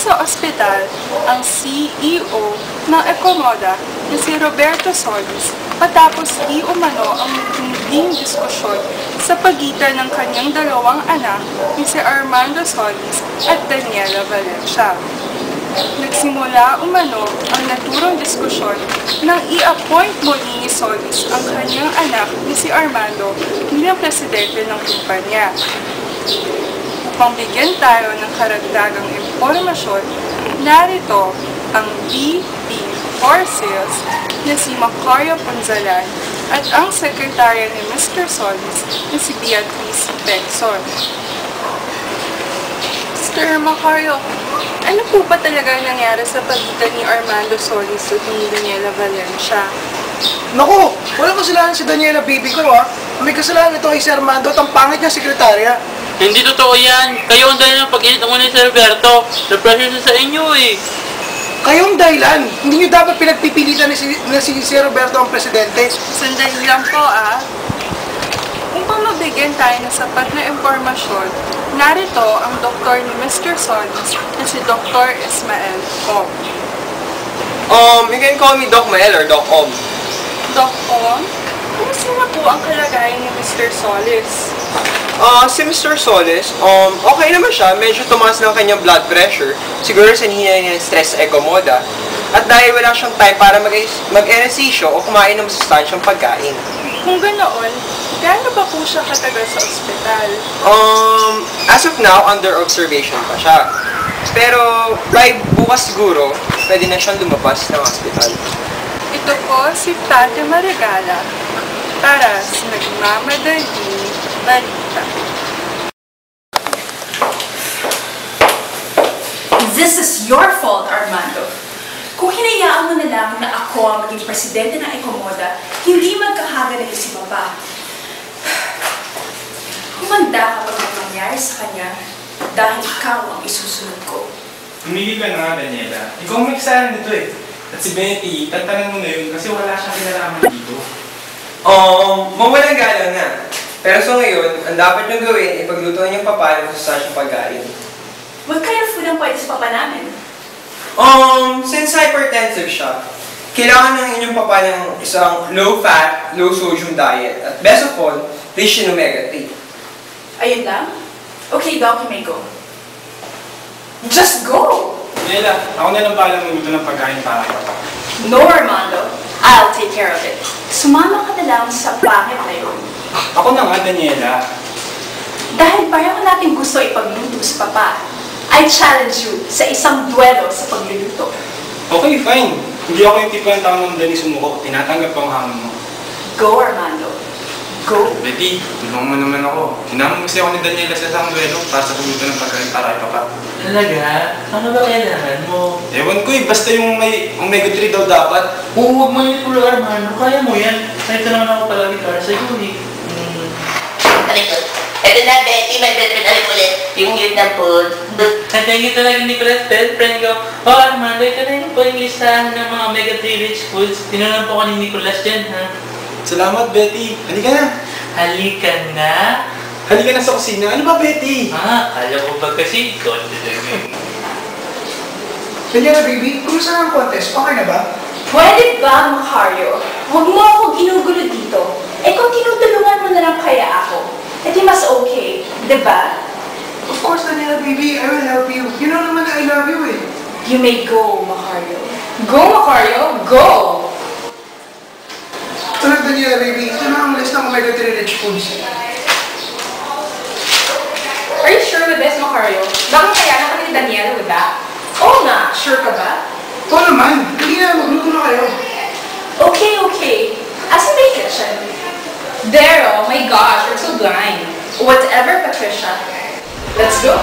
sa ospital ang CEO ng Ecomoda na si Roberto Solis matapos di umano ang matinding diskusyon sa pagitan ng kanyang dalawang anak ni si Armando Solis at Daniela Valencia. Nagsimula umano ang naturang diskusyon nang i-appoint muli ni Solis ang kanyang anak ni si Armando bilang presidente ng kumpanya. Upang bigyan tayo ng karagdagang impormasyon, narito ang VP for Sales na si Macario Ponzalan at ang sekretarya ni Mr. Solis na si Beatriz Bengson. Mr. Macario, ano po ba talaga nangyari sa pagitan ni Armando Solis at ni Daniela Valencia? Naku, walang kasalanan si Daniela, baby ko May kasalanan ito kay si Armando at ang pangit niya sekretarya. Hindi totoo yan. Kayo ang dahil ng pag-init mo ni Sir Roberto. Na-pressure siya sa inyo eh. Kayong dahilan. Hindi niyo dapat pinagpipilitan na si Roberto ang presidente. Sandali lang po Upang mabigyan tayo ng sapat na impormasyon, narito ang doktor ni Mr. Solis na si Dr. Ismael Om. You can call me Doc Mael or Doc Om. Doc Om, kumusta na po ang kalagayan ni Mr. Solis? Si Mr. Solis, okay naman siya. Medyo tumaas ng kanyang blood pressure. Siguro sa niya ng stress Ecomoda. At dahil wala siyang time para mag-ehersisyo o kumain ng masustansyang pagkain. Kung ganoon, gaano ba po siya katagal sa ospital? As of now, under observation pa siya. Pero by bukas siguro, pwede na siyang lumabas ng hospital. Ito po si Tate Marigala para sa Nagmamadaling Balita. This is your fault, Armando. Kung hinayaan mo na lang na ako ang maging presidente ng Ecomoda, hindi magkakaganito si Papa. Humanda kapag may mangyari sa kanya dahil ikaw ang isusunod ko. Umigil ka na nga, Daniela. Ikaw may kasalanan nito eh. At si Betty, tantanan mo na yun kasi wala siyang kinalaman dito. Mawalang galang na. Pero so ngayon, ang dapat niyong gawin, ipaglutuan niyong papa ng masustansyang pagkain. What kind of food ang pwede sa Papa namin? Since hypertensive siya, kailangan ng inyong papa ng isang low-fat, low-sodium diet. At best of all, rich in omega-3. Ayun lang? Okay, Doc, you may go. Just go! Daniela, ako na lang pala magluto ng pagkain para kay Papa. No, Armando. I'll take care of it. Sumama ka na lang sa pangit na yun. Ako na nga, Daniela. Dahil pareho natin gusto ipagluto sa Papa, I challenge you sa isang duelo sa pagluluto. Okay, fine. Hindi ako yung tipo ng tao na madali sumuko. Tinatanggap ko ang hamon mo. Go, Armando. Go. Betty, tulungan mo naman ako. Hinamon kasi ako ni Daniela sa isang duelo para sa pagluto ng pagkain para kay Papa. Talaga? Ano ba kailangan mo? Ewan ko eh, basta yung may omega-3 daw dapat. Huwag mo yung pulo, Armando. Kaya mo yan. Ito naman ako palagi para sa iyo eh. Ito na, Betty, may best friend ulit. Yung yun na po. Thank you talaga, Nicolas, best friend ko. Armando, ito na yung po yung listahan ng mga omega-3 rich foods. Tinunan po ka ni Nicolas dyan, ha? Salamat, Betty. Halika na. Halika na? Halika na sa kusina. Ano ba, Betty? Kala ko ba kasi ikaw? Daniela, baby, kumusta na ang contest? Okay na ba? Pwede ba, Macario? Huwag mo akong ginugulo dito. Kung tinutulungan mo na lang kaya ako, edi mas okay, diba? Of course, Daniela, baby, I will help you. You know naman I love you eh. You may go, Macario. Go, Macario! Go! Tulad, Daniela, baby, ito na ang list ng omega-3 rich foods. Are you sure with this, Macario? Bakit kaya na kami ni Daniela with that? Oo nga, sure ka ba? Oo naman, hindi na, magluto na kayo. Okay. As in my kitchen. There, oh my gosh, we're so blind. Whatever, Patricia. Let's go.